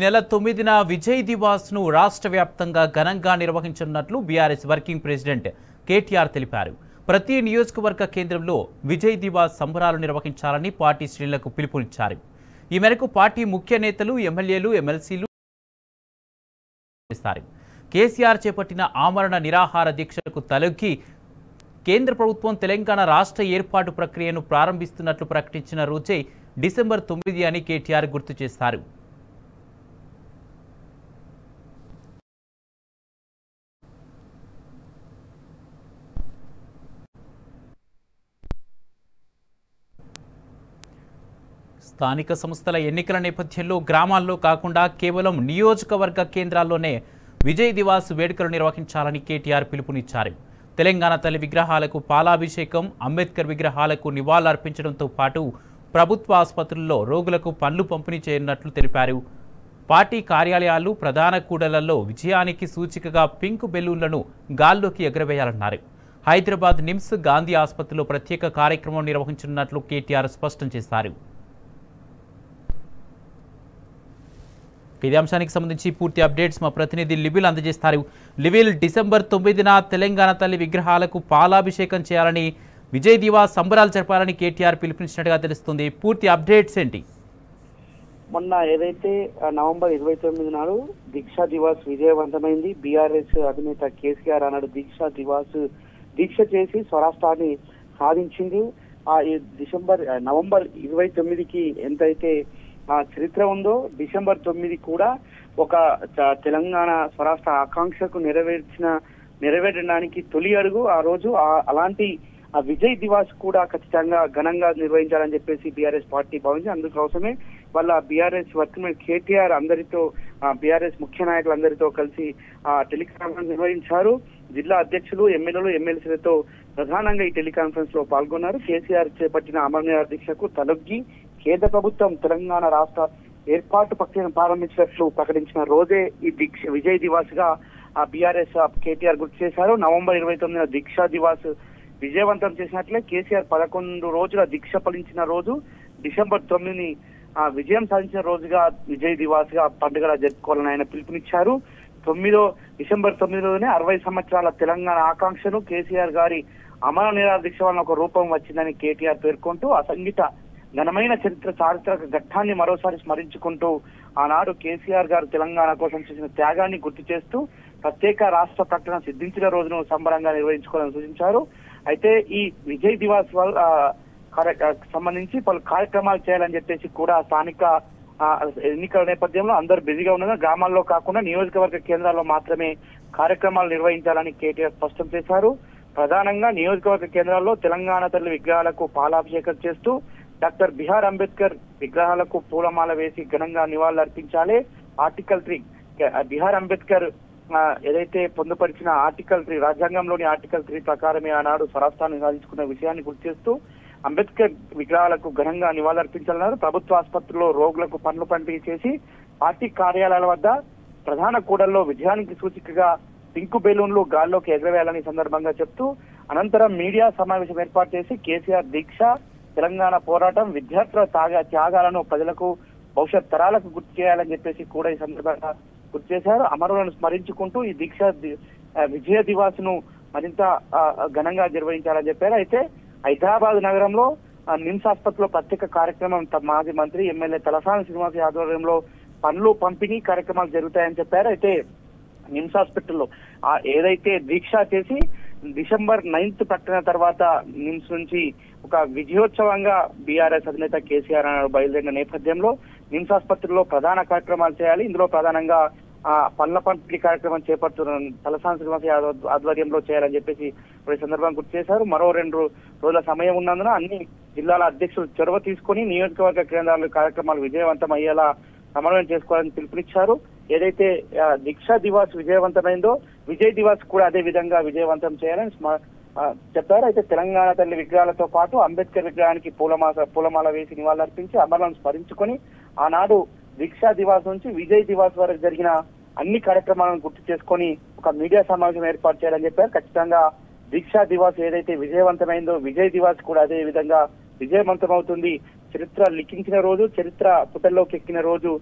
నెల 9న విజయ్ దివాస్ ను రాష్ట్ర వ్యాప్తంగా ఘనంగా నిర్వహించనున్నట్లు బీఆర్ఎస్ వర్కింగ్ ప్రెసిడెంట్ కేటీఆర్ తెలిపారు. ప్రతి నియోజకవర్గ కేంద్రంలో విజయ్ దివాస్ సంబరాలు నిర్వహించాలని పార్టీ శ్రేణులకు పిలుపునిచ్చారు. ఈ మేరకు పార్టీ ముఖ్య నేతలు, ఎమ్మెల్యేలు, ఎమ్మెల్సీలు చేశారు. కేసీఆర్ చేపట్టిన ఆమరణ నిరాహార దీక్షకు తలొగ్గి కేంద్ర ప్రభుత్వం తెలంగాణ రాష్ట్ర ఏర్పాటు ప్రక్రియను ప్రారంభిస్తున్నట్లు ప్రకటించిన రోజే డిసెంబర్ 9 అని కేటీఆర్ గుర్తు చేశారు. స్థానిక సంస్థల ఎన్నికల నేపథ్యంలో గ్రామాల్లో కాకుండా కేవలం నియోజకవర్గ కేంద్రాల్లోనే విజయ్ దివాస్ వేడుకలు నిర్వహించాలని కేటీఆర్ పిలుపునిచ్చారు. తెలంగాణ తల్లి విగ్రహాలకు పాలాభిషేకం, అంబేద్కర్ విగ్రహాలకు నివాళులర్పించడంతో పాటు ప్రభుత్వ ఆసుపత్రుల్లో రోగులకు పండ్లు పంపిణీ చేయనున్నట్లు తెలిపారు. పార్టీ కార్యాలయాలు, ప్రధాన కూడళ్లలో విజయానికి సూచికగా పింక్ బెలూన్లను గాల్లోకి ఎగరవేయాలన్నారు. హైదరాబాద్ నిమ్స్, గాంధీ ఆసుపత్రిలో ప్రత్యేక కార్యక్రమం నిర్వహించనున్నట్లు కేటీఆర్ స్పష్టం చేశారు. ఇదే అంశానికి సంబంధించి పూర్తి అప్డేట్స్ మా ప్రతినిధి లివిల్ అందజేస్తారు. లివిల్, డిసెంబర్ 9న తెలంగాణ తల్లి విగ్రహాలకు పాలాభిషేకం చేయాలని, విజయ్ దివాస్ సంబరాలు జరపాలని కేటీఆర్ పిలుపునిచ్చినట్టుగా తెలుస్తుంది. పూర్తి అప్డేట్స్ ఏంటి? మొన్న ఏదైతే నవంబర్ 29 నాడు దీక్షా దివాస్ విజయవంతమైంది. బీఆర్ఎస్ అధినేత కేసీఆర్ అన్నాడు దీక్ష చేసి స్వరాష్ట్రాన్ని సాధించింది. నవంబర్ 29కి ఎంతైతే చరిత్ర ఉందో, డిసెంబర్ 9 కూడా ఒక తెలంగాణ స్వరాష్ట్ర ఆకాంక్షకు నెరవేరడానికి తొలి అడుగు. ఆ రోజు అలాంటి విజయ్ దివాస్ కూడా ఖచ్చితంగా ఘనంగా నిర్వహించాలని చెప్పేసి బీఆర్ఎస్ పార్టీ భావించి, అందుకోసమే వాళ్ళ బీఆర్ఎస్ వర్కింగ్ కేటీఆర్ అందరితో, బీఆర్ఎస్ ముఖ్య నాయకులందరితో కలిసి టెలికాన్ఫరెన్స్ నిర్వహించారు. జిల్లా అధ్యక్షులు, ఎమ్మెల్యేలు, ఎమ్మెల్సీలతో ప్రధానంగా ఈ టెలికాన్ఫరెన్స్ లో పాల్గొన్నారు. కేసీఆర్ చేపట్టిన అమరణ దీక్షకు తలొగ్గి కేంద్ర ప్రభుత్వం తెలంగాణ రాష్ట్ర ఏర్పాటు ప్రక్రియను ప్రారంభించినట్లు ప్రకటించిన రోజే ఈ విజయ్ దివాస్ గా బీఆర్ఎస్ కేటీఆర్ గుర్తు చేశారు. నవంబర్ 29న దీక్షా దివాస్ విజయవంతం చేసినట్లే కేసీఆర్ 11 రోజుల దీక్ష ఫలించిన రోజు డిసెంబర్ 9ని విజయం సాధించిన రోజుగా విజయ్ దివాస్ గా పండుగగా జరుపుకోవాలని ఆయన పిలుపునిచ్చారు. డిసెంబర్ 9లోనే 60 సంవత్సరాల తెలంగాణ ఆకాంక్షను కేసీఆర్ గారి అమర నిరాహార దీక్ష వలన ఒక రూపం వచ్చిందని కేటీఆర్ పేర్కొంటూ, అసంగిత ఘనమైన చారిత్రక ఘట్టాన్ని మరోసారి స్మరించుకుంటూ ఆనాడు కేసీఆర్ గారు తెలంగాణ కోసం చేసిన త్యాగాన్ని గుర్తు చేస్తూ ప్రత్యేక రాష్ట్ర ప్రకటన సిద్ధించిన రోజును సంబరంగా నిర్వహించుకోవాలని సూచించారు. అయితే ఈ విజయ్ దివాస్ సంబంధించి పలు కార్యక్రమాలు చేయాలని చెప్పేసి కూడా స్థానిక ఎన్నికల నేపథ్యంలో అందరూ బిజీగా ఉన్నారు. గ్రామాల్లో కాకుండా నియోజకవర్గ కేంద్రాల్లో మాత్రమే కార్యక్రమాలు నిర్వహించాలని కేటీఆర్ స్పష్టం చేశారు. ప్రధానంగా నియోజకవర్గ కేంద్రాల్లో తెలంగాణ తల్లి విగ్రహాలకు పాలాభిషేకం చేస్తూ డాక్టర్ బిఆర్ అంబేద్కర్ విగ్రహాలకు పూలమాల వేసి ఘనంగా నివాళులర్పించాలి. ఆర్టికల్ 3 బిఆర్ అంబేద్కర్ ఏదైతే పొందుపరిచిన ఆర్టికల్ 3, రాజ్యాంగంలోని ఆర్టికల్ 3 ప్రకారమే ఆనాడు స్వరాష్ట్రాన్ని సాధించుకున్న విషయాన్ని గుర్తు చేస్తూ అంబేద్కర్ విగ్రహాలకు ఘనంగా నివాళులర్పించాలన్నారు. ప్రభుత్వ ఆసుపత్రుల్లో రోగులకు పండ్లు పంపిణీ చేసి పార్టీ కార్యాలయాల వద్ద ప్రధాన కూడల్లో విజయానికి సూచికగా పింకు బెలూన్లు గాల్లోకి ఎగరవేయాలని సందర్భంగా చెప్తూ, అనంతరం మీడియా సమావేశం ఏర్పాటు చేసి కేసీఆర్ దీక్ష, తెలంగాణ పోరాటం, విద్యార్థుల త్యాగాలను ప్రజలకు, భవిష్యత్ తరాలకు గుర్తు చేయాలని చెప్పేసి కూడా ఈ సందర్భంగా గుర్తు చేశారు. అమరులను స్మరించుకుంటూ ఈ విజయ దివాస్ ను మరింత ఘనంగా నిర్వహించాలని చెప్పారు. అయితే హైదరాబాద్ నగరంలో నిమ్స్ ఆసుపత్రిలో ప్రత్యేక కార్యక్రమం మాజీ మంత్రి, ఎమ్మెల్యే తలసాని శ్రీనివాస్ ఆధ్వర్యంలో పండ్లు పంపిణీ కార్యక్రమాలు జరుగుతాయని చెప్పారు. అయితే నిమ్స్ హాస్పిటల్లో ఏదైతే దీక్ష చేసి డిసెంబర్ 9th ప్రకటన తర్వాత నిమ్స్ నుంచి ఒక విజయోత్సవంగా బీఆర్ఎస్ అధినేత కేసీఆర్ బయలుదేరిన నేపథ్యంలో నిమ్స్ ఆసుపత్రిలో ప్రధాన కార్యక్రమాలు చేయాలి. ఇందులో ప్రధానంగా పండ్ల పంపిణీ కార్యక్రమం చేపడుతున్న తలసాని శ్రీనివాస్ యాదవ్ ఆధ్వర్యంలో చేయాలని చెప్పేసి ఈ సందర్భంగా గుర్తు చేశారు. మరో 2 రోజుల సమయం ఉన్నందున అన్ని జిల్లాల అధ్యక్షులు చొరవ తీసుకుని నియోజకవర్గ కేంద్రాల్లో కార్యక్రమాలు విజయవంతం అయ్యేలా సమన్వయం చేసుకోవాలని పిలుపునిచ్చారు. ఏదైతే దీక్షా దివాస్ విజయవంతమైందో విజయ్ దివాస్ కూడా అదే విధంగా విజయవంతం చేయాలని చెప్పారు. అయితే తెలంగాణ తల్లి విగ్రహాలతో పాటు అంబేద్కర్ విగ్రహానికి పూలమాల వేసి నివాళులర్పించి అమరులను స్మరించుకొని ఆనాడు దీక్షా దివాస్ నుంచి విజయ్ దివాస్ వరకు జరిగిన అన్ని కార్యక్రమాలను గుర్తు చేసుకొని ఒక మీడియా సమావేశం ఏర్పాటు చేయాలని చెప్పారు. ఖచ్చితంగా దీక్షా దివాస్ ఏదైతే విజయవంతమైందో విజయ్ దివాస్ కూడా అదే విధంగా విజయవంతమవుతుంది. చరిత్ర లిఖించిన రోజు, చరిత్ర పుటల్లోకి ఎక్కిన రోజు.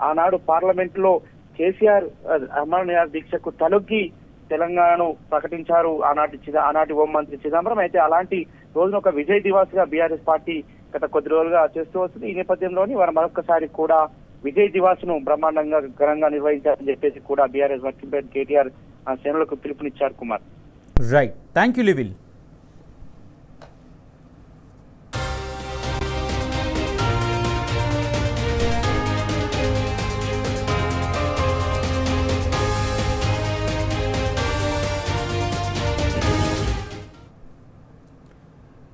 ఆనాడు పార్లమెంట్ లో కేసీఆర్ అమర నిరాహార దీక్షకు తలొగ్గి తెలంగాణను ప్రకటించారు ఆనాటి హోంమంత్రి చిదంబరం. అయితే అలాంటి రోజున ఒక విజయ్ దివాస్ గా బీఆర్ఎస్ పార్టీ గత కొద్ది రోజులుగా చేస్తూ వస్తుంది. ఈ నేపథ్యంలోని వారు మరొకసారి కూడా విజయ్ దివాస్ ను బ్రహ్మాండంగా ఘనంగా నిర్వహించారని చెప్పేసి కూడా బీఆర్ఎస్ వర్కింగ్ ప్రెసిడెంట్ కేటీఆర్ శ్రేణులకు పిలుపునిచ్చారు. కుమార్, రైట్, థ్యాంక్ యూ లివిల్.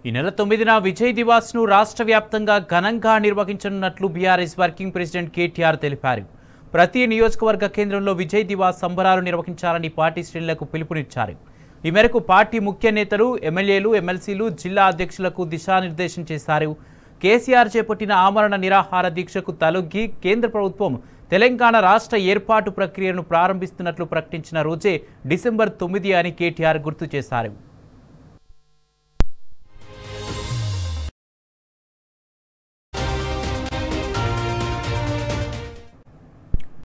ఈ నెల 9న విజయ్ దివాస్ ను రాష్ట్ర వ్యాప్తంగా ఘనంగా నిర్వహించనున్నట్లు బీఆర్ఎస్ వర్కింగ్ ప్రెసిడెంట్ కేటీఆర్ తెలిపారు. ప్రతి నియోజకవర్గ కేంద్రంలో విజయ్ దివాస్ సంబరాలు నిర్వహించాలని పార్టీ శ్రేణులకు పిలుపునిచ్చారు. ఈ మేరకు పార్టీ ముఖ్య నేతలు, ఎమ్మెల్యేలు, ఎమ్మెల్సీలు, జిల్లా అధ్యక్షులకు దిశానిర్దేశం చేశారు. కేసీఆర్ చేపట్టిన ఆమరణ నిరాహార దీక్షకు తలొగ్గి కేంద్ర ప్రభుత్వం తెలంగాణ రాష్ట్ర ఏర్పాటు ప్రక్రియను ప్రారంభిస్తున్నట్లు ప్రకటించిన రోజే డిసెంబర్ 9 అని కేటీఆర్ గుర్తు చేశారు.